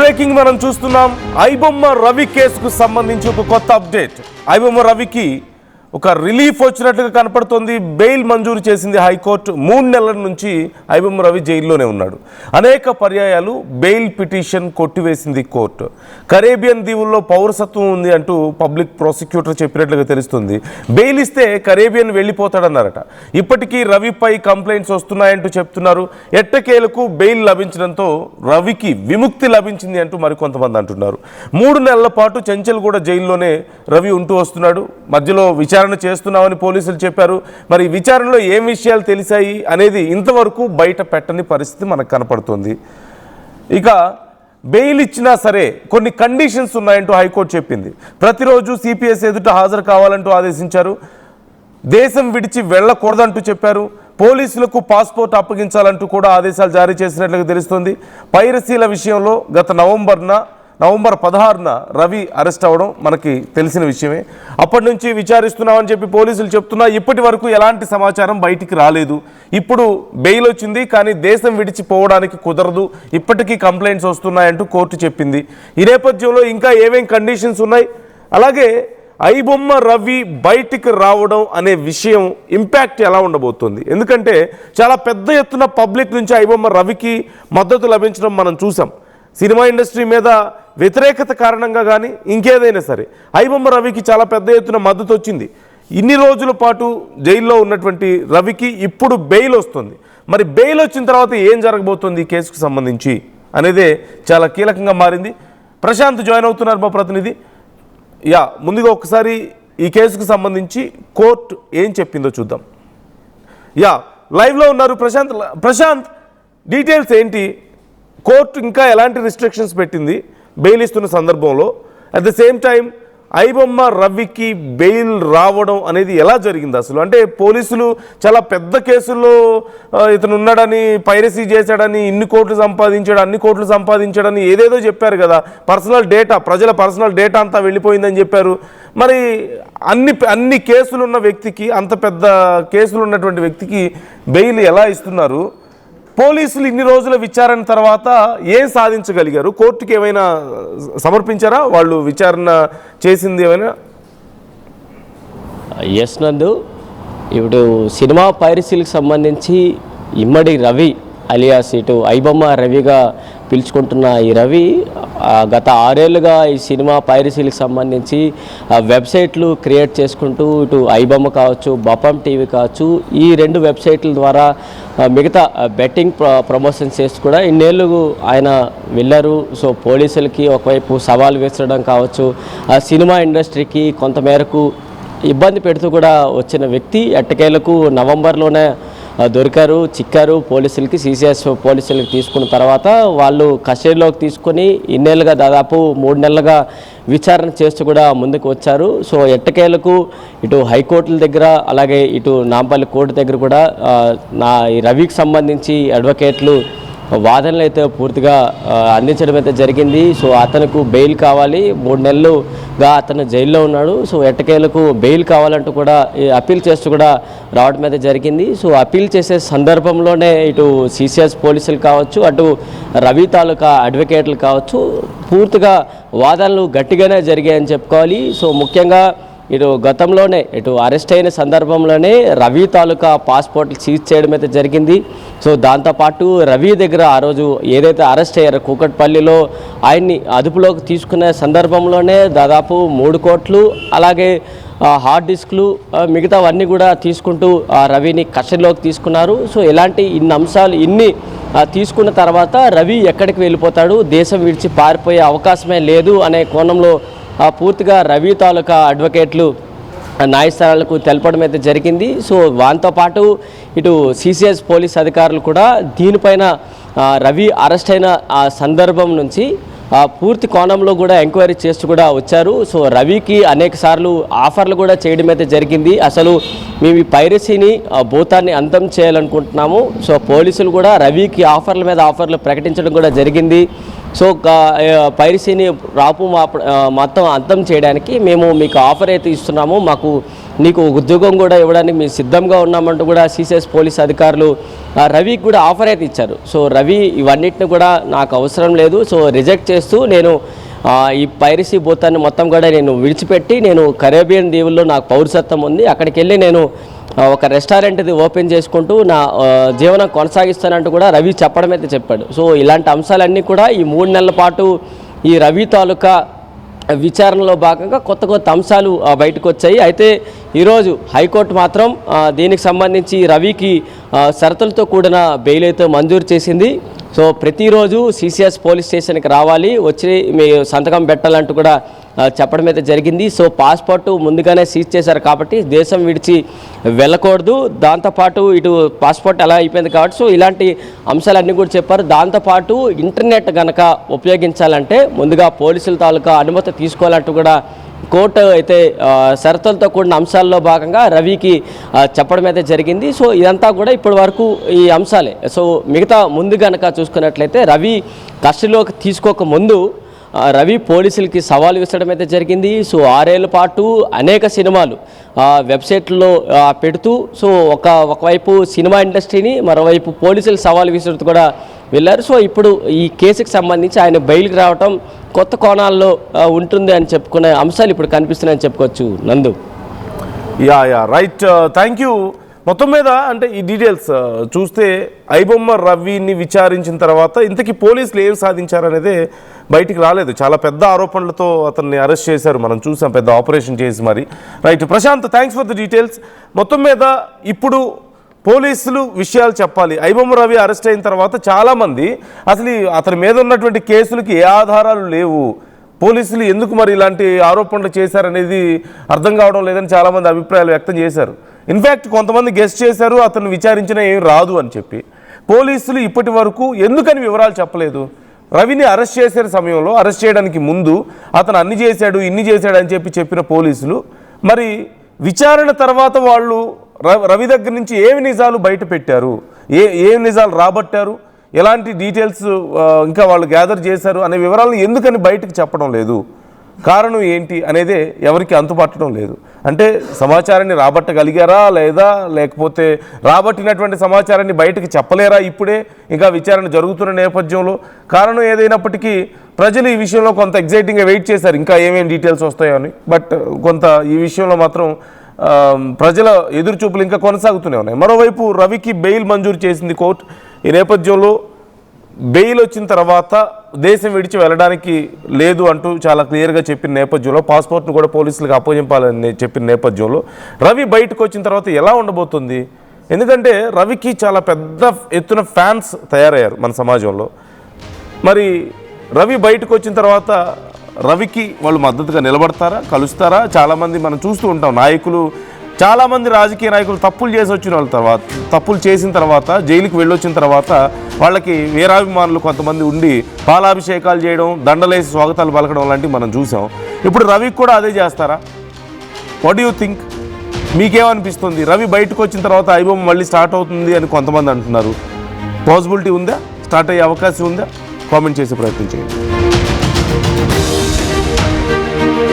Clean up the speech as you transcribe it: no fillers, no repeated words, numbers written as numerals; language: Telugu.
బ్రేకింగ్ మనం చూస్తున్నాం. ఐబొమ్మ రవి కేసుకు సంబంధించి ఒక కొత్త అప్డేట్. ఐబొమ్మ రవికి ఒక రిలీఫ్ వచ్చినట్లుగా కనపడుతోంది. బెయిల్ మంజూరు చేసింది హైకోర్టు. 3 నెలల నుంచి ఐబొమ్మ రవి జైల్లోనే ఉన్నాడు. అనేక పర్యాయాలు బెయిల్ పిటిషన్ కొట్టివేసింది కోర్టు. కరేబియన్ దీవుల్లో పౌరసత్వం ఉంది అంటూ పబ్లిక్ ప్రాసిక్యూటర్ చెప్పినట్లుగా తెలుస్తుంది. బెయిల్ ఇస్తే కరేబియన్ వెళ్ళిపోతాడన్నారట. ఇప్పటికీ రవిపై కంప్లైంట్స్ వస్తున్నాయంటూ చెప్తున్నారు. ఎట్టకేలకు బెయిల్ లభించడంతో రవికి విముక్తి లభించింది అంటూ మరికొంతమంది అంటున్నారు. 3 నెలల పాటు చెంచల్గూడ జైల్లోనే రవి ఉంటూ వస్తున్నాడు. మధ్యలో విచారణ చేస్తున్నామని పోలీసులు చెప్పారు. మరి విచారణలో ఏం విషయాలు తెలిసాయి అనేది ఇంతవరకు బయట పెట్టని పరిస్థితి మనకు కనపడుతుంది. ఇక బెయిల్ ఇచ్చినా సరే కొన్ని కండిషన్స్ ఉన్నాయంటూ హైకోర్టు చెప్పింది. ప్రతిరోజు సిపిఎస్ ఎదుట హాజరు కావాలంటూ ఆదేశించారు. దేశం విడిచి వెళ్ళకూడదంటూ చెప్పారు. పోలీసులకు పాస్పోర్ట్ అప్పగించాలంటూ కూడా ఆదేశాలు జారీ చేసినట్లుగా తెలుస్తుంది. పైరసీల విషయంలో గత నవంబర్ 16న రవి అరెస్ట్ అవ్వడం మనకి తెలిసిన విషయమే. అప్పటి నుంచి విచారిస్తున్నామని చెప్పి పోలీసులు చెప్తున్నా ఇప్పటి వరకు ఎలాంటి సమాచారం బయటికి రాలేదు. ఇప్పుడు బెయిల్ వచ్చింది, కానీ దేశం విడిచిపోవడానికి కుదరదు, ఇప్పటికీ కంప్లైంట్స్ వస్తున్నాయంటూ కోర్టు చెప్పింది. ఈ నేపథ్యంలో ఇంకా ఏమేం కండిషన్స్ ఉన్నాయి, అలాగే ఐబొమ్మ రవి బయటికి రావడం అనే విషయం ఇంపాక్ట్ ఎలా ఉండబోతుంది? ఎందుకంటే చాలా పెద్ద ఎత్తున పబ్లిక్ నుంచి ఐబొమ్మ రవికి మద్దతు లభించడం మనం చూసాం. సినిమా ఇండస్ట్రీ మీద వ్యతిరేకత కారణంగా కానీ ఇంకేదైనా సరే ఐబొమ్మ రవికి చాలా పెద్ద ఎత్తున మద్దతు వచ్చింది. ఇన్ని రోజుల పాటు జైల్లో ఉన్నటువంటి రవికి ఇప్పుడు బెయిల్ వస్తుంది. మరి బెయిల్ వచ్చిన తర్వాత ఏం జరగబోతుంది ఈ కేసుకు సంబంధించి అనేదే చాలా కీలకంగా మారింది. ప్రశాంత్ జాయిన్ అవుతున్నారు, మా ప్రతినిధి. ముందుగా ఒకసారి ఈ కేసుకు సంబంధించి కోర్టు ఏం చెప్పిందో చూద్దాం. లైవ్లో ఉన్నారు ప్రశాంత్, డీటెయిల్స్ ఏంటి? కోర్టు ఇంకా ఎలాంటి రిస్ట్రిక్షన్స్ పెట్టింది బెయిల్ ఇస్తున్న సందర్భంలో? At the same time iBomma రవికి బెయిల్ రావడం అనేది ఎలా జరిగింది అసలు? అంటే పోలీసులు చాలా పెద్ద కేసుల్లో ఇతను ఉన్నాడని, పైరసీ చేశాడని, అన్ని కోట్లు సంపాదించాడని ఏదేదో చెప్పారు కదా. ప్రజల పర్సనల్ డేటా అంతా వెళ్ళిపోయిందని చెప్పారు. మరి అన్ని కేసులు ఉన్న వ్యక్తికి, అంత పెద్ద కేసులు ఉన్నటువంటి వ్యక్తికి బెయిల్ ఎలా ఇస్తున్నారు? పోలీసులు ఇన్ని రోజుల విచారణ తర్వాత ఏం సాధించగలిగారు? కోర్టుకి ఏమైనా సమర్పించారా? వాళ్ళు విచారణ చేసింది ఏమైనా? ఎస్ నందు, ఇప్పుడు సినిమా పైరసీలకు సంబంధించి ఇమ్మడి రవి అలియాస్ ఇటు ఐబొమ్మ రవిగా పిలుచుకుంటున్న ఈ రవి గత 6 ఏళ్ళుగా ఈ సినిమా పైరసీలకు సంబంధించి వెబ్సైట్లు క్రియేట్ చేసుకుంటూ ఇటు ఐబొమ్మ కావచ్చు, బపం టీవీ కావచ్చు, ఈ 2 వెబ్సైట్ల ద్వారా మిగతా బెట్టింగ్ ప్రమోషన్స్ చేస్తూ కూడా ఇన్నేళ్ళు ఆయన వెళ్ళారు. సో పోలీసులకి ఒకవైపు సవాల్ విసరడం కావచ్చు, ఆ సినిమా ఇండస్ట్రీకి కొంతమేరకు ఇబ్బంది పెడుతూ కూడా వచ్చిన వ్యక్తి ఎట్టకేలకు నవంబర్లోనే చిక్కారు పోలీసులకి. సిసిఎస్ పోలీసులకి తీసుకున్న తర్వాత వాళ్ళు కస్టడీలోకి తీసుకొని ఇన్నేళ్ళుగా దాదాపు 3 నెలలుగా విచారణ చేస్తూ కూడా ముందుకు వచ్చారు. సో ఎట్టకేలకు ఇటు హైకోర్టుల దగ్గర అలాగే ఇటు నాంపల్లి కోర్టు దగ్గర కూడా ఈ రవికి సంబంధించి అడ్వకేట్లు వాదనలు అయితే పూర్తిగా అందించడం అయితే జరిగింది. సో అతనికి బెయిల్ కావాలి, 3 నెలలుగా అతను జైల్లో ఉన్నాడు. సో ఎట్టకేలకు బెయిల్ కావాలంటూ కూడా అప్పీల్ చేస్తూ కూడా రావడం అయితే జరిగింది. సో అప్పీల్ చేసే సందర్భంలోనే ఇటు సిసిఎస్ పోలీసులు కావచ్చు, అటు రవి తాలూకా అడ్వకేట్లు కావచ్చు, పూర్తిగా వాదనలు గట్టిగానే జరిగాయని చెప్పుకోవాలి. సో ముఖ్యంగా ఇటు గతంలోనే ఇటు అరెస్ట్ అయిన సందర్భంలోనే రవి తాలూకా పాస్పోర్ట్లు సీజ్ చేయడం అయితే జరిగింది. సో దాంతోపాటు రవి దగ్గర ఆ రోజు ఏదైతే అరెస్ట్ అయ్యారో కూకట్పల్లిలో ఆయన్ని అదుపులోకి తీసుకునే సందర్భంలోనే దాదాపు 3 కోట్లు అలాగే హార్డ్ డిస్క్లు మిగతావన్నీ కూడా తీసుకుంటూ రవిని కస్టడీలోకి తీసుకున్నారు. సో ఇలాంటి ఇన్ని తీసుకున్న తర్వాత రవి ఎక్కడికి వెళ్ళిపోతాడు, దేశం విడిచి పారిపోయే అవకాశమే లేదు అనే కోణంలో పూర్తిగా రవి తాలూకా అడ్వకేట్లు న్యాయస్థానాలకు తెలపడం అయితే జరిగింది. సో దాంతోపాటు ఇటు సిసిఎస్ పోలీస్ అధికారులు కూడా దీనిపైన రవి అరెస్ట్ అయిన ఆ సందర్భం నుంచి పూర్తి కోణంలో కూడా ఎంక్వైరీ చేస్తూ కూడా వచ్చారు. సో రవికి అనేక సార్లు ఆఫర్లు కూడా చేయడం అయితే జరిగింది. అసలు మేము ఈ పైరసీని భూతాన్ని అంతం చేయాలనుకుంటున్నాము. సో పోలీసులు కూడా రవికి ఆఫర్ల మీద ఆఫర్లు ప్రకటించడం కూడా జరిగింది. సో పైరసీని మొత్తం అంతం చేయడానికి మేము మీకు ఆఫర్ అయితే ఇస్తున్నాము, నీకు ఉద్యోగం కూడా ఇవ్వడానికి మేము సిద్ధంగా ఉన్నామంటూ కూడా సిసిఎస్ పోలీస్ అధికారులు రవికి కూడా ఆఫర్ అయితే ఇచ్చారు. సో రవి ఇవన్నిటిని కూడా నాకు అవసరం లేదు, సో రిజెక్ట్ చేస్తూ నేను ఈ పైరసీ భూతాన్ని మొత్తం కూడా నేను విడిచిపెట్టి నేను కరేబియన్ దీవుల్లో నాకు పౌరసత్వం ఉంది, అక్కడికి వెళ్ళి నేను ఒక రెస్టారెంట్ది ఓపెన్ చేసుకుంటూ నా జీవనం కొనసాగిస్తానంటూ కూడా రవి చెప్పడం అయితే చెప్పాడు. సో ఇలాంటి అంశాలన్నీ కూడా ఈ 3 నెలల పాటు ఈ రవి తాలూకా విచారణలో భాగంగా కొత్త కొత్త అంశాలు బయటకు వచ్చాయి. అయితే ఈరోజు హైకోర్టు మాత్రం దీనికి సంబంధించి రవికి షరతులతో కూడిన బెయిల్ అయితే మంజూరు చేసింది. సో ప్రతిరోజు సిసిఎస్ పోలీస్ స్టేషన్కి రావాలి, వచ్చి మీ సంతకం పెట్టాలంటూ కూడా చెప్పడం అయితే జరిగింది. సో పాస్పోర్టు ముందుగానే సీజ్ చేశారు కాబట్టి దేశం విడిచి వెళ్ళకూడదు, దాంతోపాటు ఇటు పాస్పోర్ట్ ఎలా అయిపోయింది కాబట్టి సో ఇలాంటి అంశాలన్నీ కూడా చెప్పారు. దాంతోపాటు ఇంటర్నెట్ కనుక ఉపయోగించాలంటే ముందుగా పోలీసుల తాలూకా అనుమతి తీసుకోవాలంటూ కూడా కోర్టు అయితే షరతులతో కూడిన అంశాల్లో భాగంగా రవికి చెప్పడం అయితే జరిగింది. సో ఇదంతా కూడా ఇప్పటి వరకు ఈ అంశాలే. సో మిగతా ముందు కనుక చూసుకున్నట్లయితే రవి కస్టడీలోకి తీసుకోక ముందు రవి పోలీసులకి సవాల్ విసరడం అయితే జరిగింది. సో 6 ఏళ్ల పాటు అనేక సినిమాలు వెబ్సైట్లో పెడుతూ సో ఒకవైపు సినిమా ఇండస్ట్రీని మరోవైపు పోలీసులు సవాల్ విసురుతూ కూడా వెళ్ళారు. సో ఇప్పుడు ఈ కేసుకి సంబంధించి ఆయన బెయిల్కి రావటం కొత్త కోణాల్లో ఉంటుంది అని చెప్పుకునే అంశాలు ఇప్పుడు కనిపిస్తున్నాయని చెప్పుకోవచ్చు. నందు యా రైట్, థ్యాంక్ యూ. మొత్తం మీద అంటే ఈ డీటెయిల్స్ చూస్తే ఐబొమ్మ రవిని విచారించిన తర్వాత ఇంతకీ పోలీసులు ఏం సాధించారనేదే బయటికి రాలేదు. చాలా పెద్ద ఆరోపణలతో అతన్ని అరెస్ట్ చేశారు, మనం చూసాం, పెద్ద ఆపరేషన్ చేసి మరి. Right Prashant, thanks for the details. మొత్తం మీద ఇప్పుడు పోలీసులు విషయాలు చెప్పాలి. ఐబొమ్మ రవి అరెస్ట్ అయిన తర్వాత చాలామంది అసలు అతని మీద ఉన్నటువంటి కేసులకి ఏ ఆధారాలు లేవు, పోలీసులు ఎందుకు మరి ఇలాంటి ఆరోపణలు చేశారనేది అర్థం కావడం లేదని చాలామంది అభిప్రాయాలు వ్యక్తం చేశారు. ఇన్ఫ్యాక్ట్ కొంతమంది గెస్ట్ చేశారు అతను విచారించినా ఏం రాదు అని చెప్పి. పోలీసులు ఇప్పటి వరకు ఎందుకని వివరాలు చెప్పలేదు? రవిని అరెస్ట్ చేసే సమయంలో, అరెస్ట్ చేయడానికి ముందు అతను అన్ని చేశాడు ఇన్ని చేశాడు అని చెప్పిన పోలీసులు మరి విచారణ తర్వాత వాళ్ళు రవి దగ్గర నుంచి ఏమి నిజాలు బయట పెట్టారు, ఏం నిజాలు రాబట్టారు, ఎలాంటి డీటెయిల్స్ ఇంకా వాళ్ళు గ్యాదర్ చేశారు అనే వివరాలను ఎందుకని బయటకు చెప్పడం లేదు, కారణం ఏంటి అనేదే ఎవరికి అంతుపట్టడం లేదు. అంటే సమాచారాన్ని రాబట్టగలిగారా లేదా, లేకపోతే రాబట్టినటువంటి సమాచారాన్ని బయటకు చెప్పలేరా ఇప్పుడే ఇంకా విచారణ జరుగుతున్న నేపథ్యంలో? కారణం ఏదైనప్పటికీ ప్రజలు ఈ విషయంలో కొంత ఎగ్జైటింగ్గా వెయిట్ చేశారు ఇంకా ఏమేమి డీటెయిల్స్ వస్తాయో అని. బట్ కొంత ఈ విషయంలో మాత్రం ప్రజల ఎదురుచూపులు ఇంకా కొనసాగుతూనే ఉన్నాయి. మరోవైపు రవికి బెయిల్ మంజూరు చేసింది కోర్టు. ఈ నేపథ్యంలో బెయిల్ వచ్చిన తర్వాత దేశం విడిచి వెళ్ళడానికి లేదు అంటూ చాలా క్లియర్గా చెప్పిన నేపథ్యంలో, పాస్పోర్ట్ను కూడా పోలీసులకు అప్పగింపాలని చెప్పిన నేపథ్యంలో రవి బయటకు వచ్చిన తర్వాత ఎలా ఉండబోతుంది? ఎందుకంటే రవికి చాలా పెద్ద ఎత్తున ఫ్యాన్స్ తయారయ్యారు మన సమాజంలో. మరి రవి బయటకు వచ్చిన తర్వాత రవికి వాళ్ళు మద్దతుగా నిలబడతారా, కలుస్తారా? చాలామంది మనం చూస్తూ ఉంటాం, నాయకులు, చాలామంది రాజకీయ నాయకులు తప్పులు చేసి వచ్చిన వాళ్ళ తర్వాత, తప్పులు చేసిన తర్వాత జైలుకి వెళ్ళొచ్చిన తర్వాత వాళ్ళకి వీరాభిమానులు కొంతమంది ఉండి పాలాభిషేకాలు చేయడం, దండలేసి స్వాగతాలు పలకడం లాంటివి మనం చూసాం. ఇప్పుడు రవికి కూడా అదే చేస్తారా? What do you think? మీకేమనిపిస్తుంది? రవి బయటకు వచ్చిన తర్వాత ఐబొమ్మ మళ్ళీ స్టార్ట్ అవుతుంది అని కొంతమంది అంటున్నారు. పాసిబిలిటీ ఉందా? స్టార్ట్ అయ్యే అవకాశం ఉందా? కామెంట్ చేసే ప్రయత్నం చేయండి.